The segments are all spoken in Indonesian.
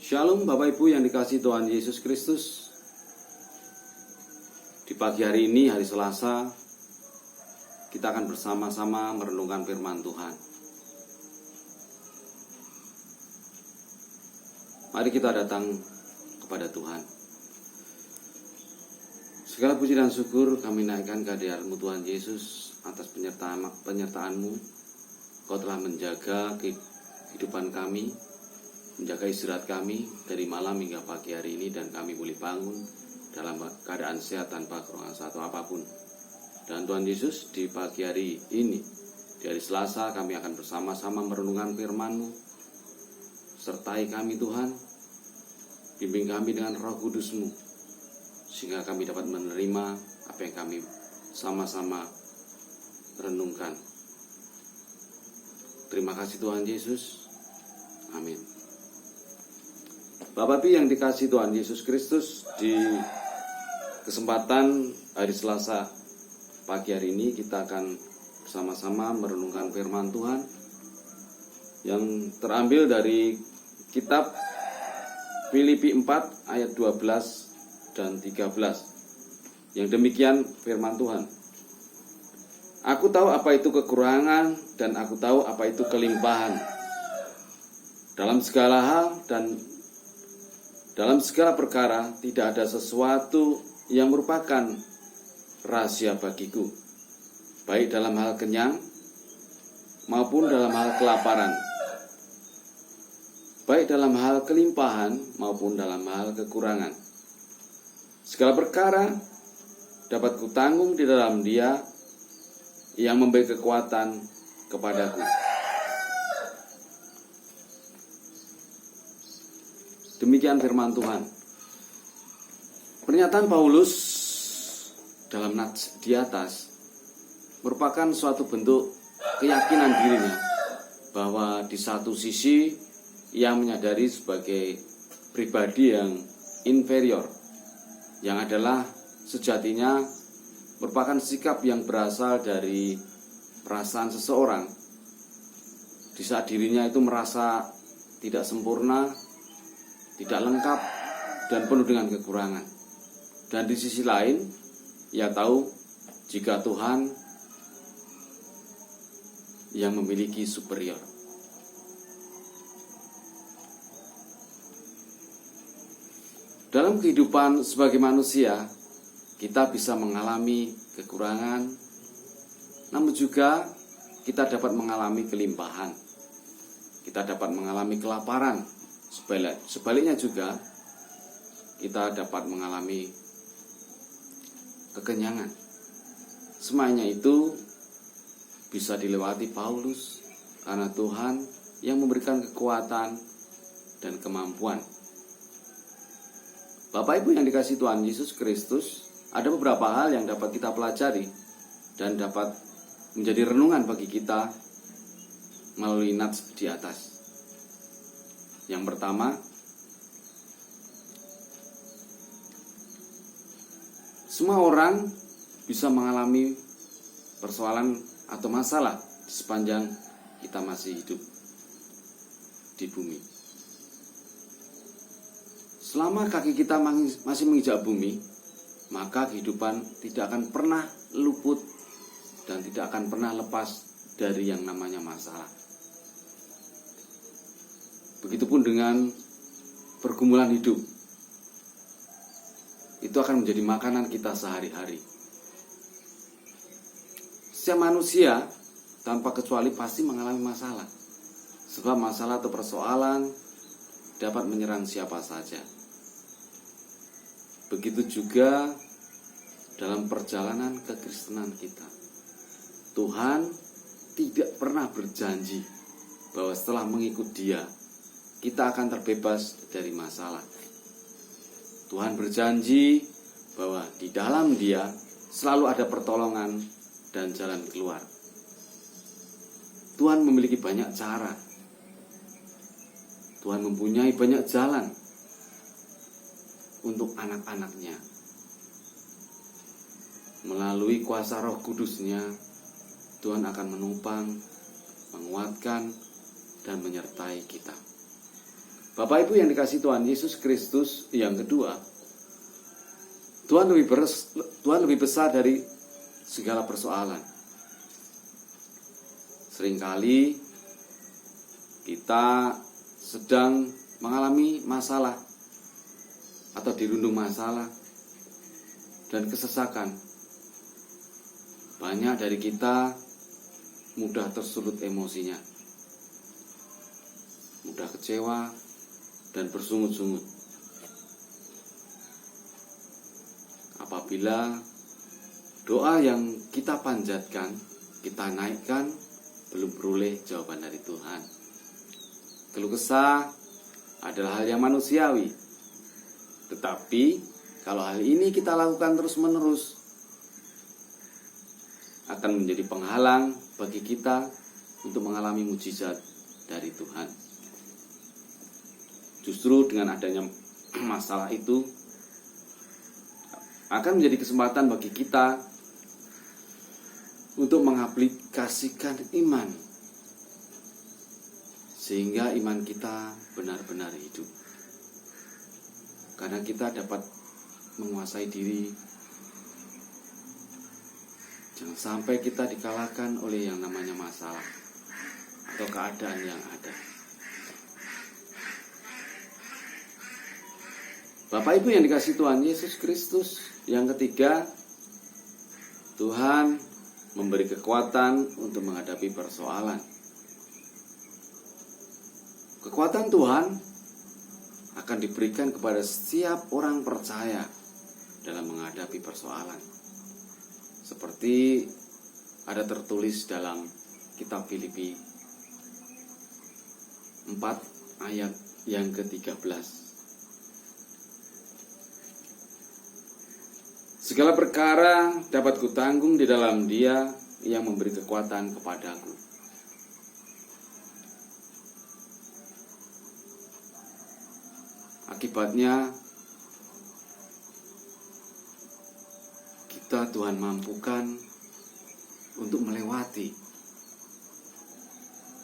Shalom Bapak Ibu yang dikasihi Tuhan Yesus Kristus. Di pagi hari ini, hari Selasa, kita akan bersama-sama merenungkan firman Tuhan. Mari kita datang kepada Tuhan. Segala puji dan syukur kami naikkan kehadirat-Mu Tuhan Yesus atas penyertaan-Mu. Kau telah menjaga kehidupan kami, menjaga istirahat kami dari malam hingga pagi hari ini, dan kami boleh bangun dalam keadaan sehat tanpa kekurangan satu apapun. Dan Tuhan Yesus, di pagi hari ini, di hari Selasa, kami akan bersama-sama merenungkan firman-Mu. Sertai kami Tuhan, bimbing kami dengan Roh Kudus-Mu, sehingga kami dapat menerima apa yang kami sama-sama renungkan. Terima kasih Tuhan Yesus. Amin. Bapak Ibu yang dikasihi Tuhan Yesus Kristus, di kesempatan hari Selasa pagi hari ini kita akan bersama-sama merenungkan firman Tuhan yang terambil dari kitab Filipi 4 ayat 12 dan 13. Yang demikian firman Tuhan. Aku tahu apa itu kekurangan dan aku tahu apa itu kelimpahan. Dalam segala hal dan dalam segala perkara tidak ada sesuatu yang merupakan rahasia bagiku, baik dalam hal kenyang maupun dalam hal kelaparan, baik dalam hal kelimpahan maupun dalam hal kekurangan. Segala perkara dapat kutanggung di dalam Dia yang memberi kekuatan kepadaku. Demikian firman Tuhan. Pernyataan Paulus dalam nats di atas merupakan suatu bentuk keyakinan dirinya bahwa di satu sisi ia menyadari sebagai pribadi yang inferior, yang adalah sejatinya merupakan sikap yang berasal dari perasaan seseorang di saat dirinya itu merasa tidak sempurna, tidak lengkap, dan penuh dengan kekurangan. Dan di sisi lain, ia tahu jika Tuhan yang memiliki superior. Dalam kehidupan sebagai manusia, kita bisa mengalami kekurangan, namun juga kita dapat mengalami kelimpahan. Kita dapat mengalami kelaparan. Sebaliknya juga kita dapat mengalami kekenyangan. Semuanya itu bisa dilewati Paulus karena Tuhan yang memberikan kekuatan dan kemampuan. Bapak Ibu yang dikasihi Tuhan Yesus Kristus, ada beberapa hal yang dapat kita pelajari dan dapat menjadi renungan bagi kita melalui nats di atas. Yang pertama, semua orang bisa mengalami persoalan atau masalah di sepanjang kita masih hidup di bumi. Selama kaki kita masih menginjak bumi, maka kehidupan tidak akan pernah luput dan tidak akan pernah lepas dari yang namanya masalah. Begitupun dengan pergumulan hidup. Itu akan menjadi makanan kita sehari-hari. Setiap manusia tanpa kecuali pasti mengalami masalah. Sebab masalah atau persoalan dapat menyerang siapa saja. Begitu juga dalam perjalanan kekristenan kita. Tuhan tidak pernah berjanji bahwa setelah mengikut Dia, kita akan terbebas dari masalah. Tuhan berjanji bahwa di dalam Dia selalu ada pertolongan dan jalan keluar. Tuhan memiliki banyak cara. Tuhan mempunyai banyak jalan untuk anak-anaknya. Melalui kuasa Roh Kudus-Nya, Tuhan akan menopang, menguatkan, dan menyertai kita. Bapak Ibu yang dikasihi Tuhan Yesus Kristus, yang kedua, Tuhan lebih besar dari segala persoalan. Seringkali kita sedang mengalami masalah atau dirundung masalah dan kesesakan. Banyak dari kita mudah tersulut emosinya, mudah kecewa dan bersungut-sungut apabila doa yang kita panjatkan, kita naikkan, belum beroleh jawaban dari Tuhan. Keluh kesah adalah hal yang manusiawi, tetapi kalau hal ini kita lakukan terus-menerus, akan menjadi penghalang bagi kita untuk mengalami mujizat dari Tuhan. Justru dengan adanya masalah itu akan menjadi kesempatan bagi kita untuk mengaplikasikan iman, sehingga iman kita benar-benar hidup. Karena kita dapat menguasai diri. Jangan sampai kita dikalahkan oleh yang namanya masalah atau keadaan yang ada. Bapak Ibu yang dikasihi Tuhan Yesus Kristus, yang ketiga, Tuhan memberi kekuatan untuk menghadapi persoalan. Kekuatan Tuhan akan diberikan kepada setiap orang percaya dalam menghadapi persoalan. Seperti ada tertulis dalam kitab Filipi 4 ayat yang ke-13. Segala perkara dapat kutanggung di dalam Dia yang memberi kekuatan kepadaku. Akibatnya kita Tuhan mampukan untuk melewati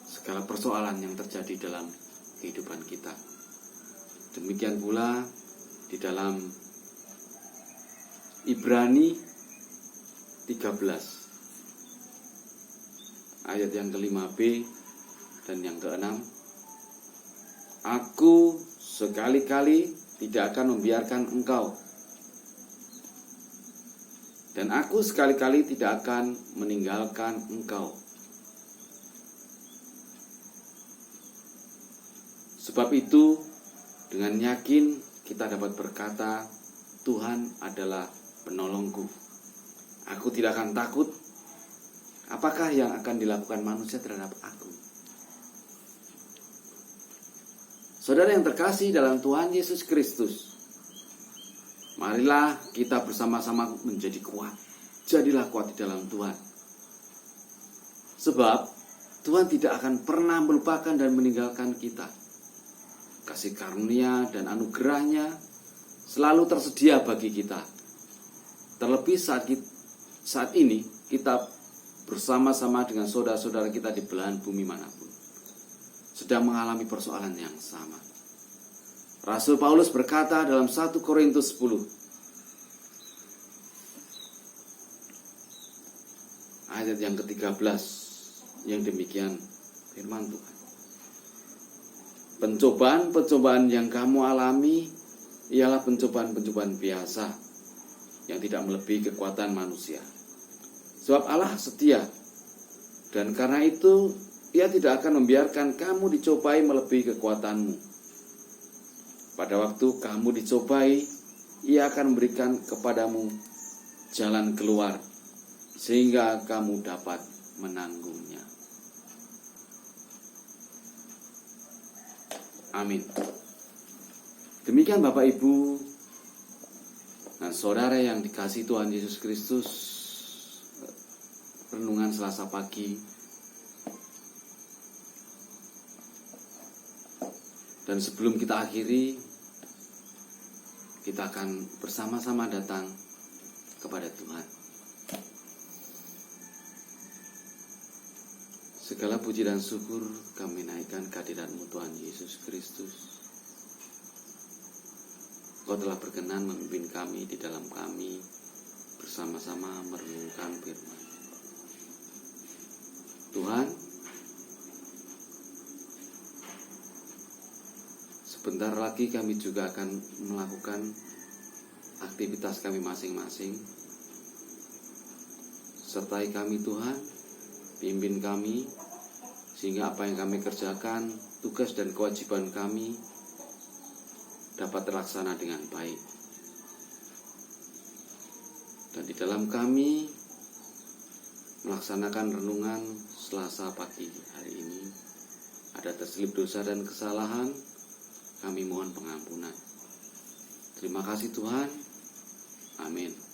segala persoalan yang terjadi dalam kehidupan kita. Demikian pula di dalam Ibrani 13 ayat yang ke-5b dan yang ke-6. Aku sekali-kali tidak akan membiarkan engkau, dan aku sekali-kali tidak akan meninggalkan engkau. Sebab itu, dengan yakin kita dapat berkata, Tuhan adalah penolongku. Aku tidak akan takut. Apakah yang akan dilakukan manusia terhadap aku? Saudara yang terkasih dalam Tuhan Yesus Kristus, marilah kita bersama-sama menjadi kuat. Jadilah kuat di dalam Tuhan. Sebab Tuhan tidak akan pernah melupakan dan meninggalkan kita. Kasih karunia dan anugerahnya selalu tersedia bagi kita. Terlebih saat ini kita bersama-sama dengan saudara-saudara kita di belahan bumi manapun sedang mengalami persoalan yang sama. Rasul Paulus berkata dalam 1 Korintus 10 ayat yang ke-13 yang demikian firman Tuhan. Pencobaan-pencobaan yang kamu alami ialah pencobaan-pencobaan biasa yang tidak melebihi kekuatan manusia. Sebab Allah setia, dan karena itu Ia tidak akan membiarkan kamu dicobai melebihi kekuatanmu. Pada waktu kamu dicobai, Ia akan memberikan kepadamu jalan keluar, sehingga kamu dapat menanggungnya. Amin. Demikian Bapak Ibu dan saudara yang dikasihi Tuhan Yesus Kristus, renungan Selasa pagi. Dan sebelum kita akhiri, kita akan bersama-sama datang kepada Tuhan. Segala puji dan syukur kami naikkan kehadirat-Mu Tuhan Yesus Kristus. Engkau telah berkenan memimpin kami di dalam kami bersama-sama merenungkan firman. Tuhan, sebentar lagi kami juga akan melakukan aktivitas kami masing-masing. Sertai kami Tuhan, pimpin kami, sehingga apa yang kami kerjakan, tugas dan kewajiban kami dapat terlaksana dengan baik. Dan di dalam kami melaksanakan renungan Selasa pagi hari ini, ada terselip dosa dan kesalahan, kami mohon pengampunan. Terima kasih Tuhan. Amin.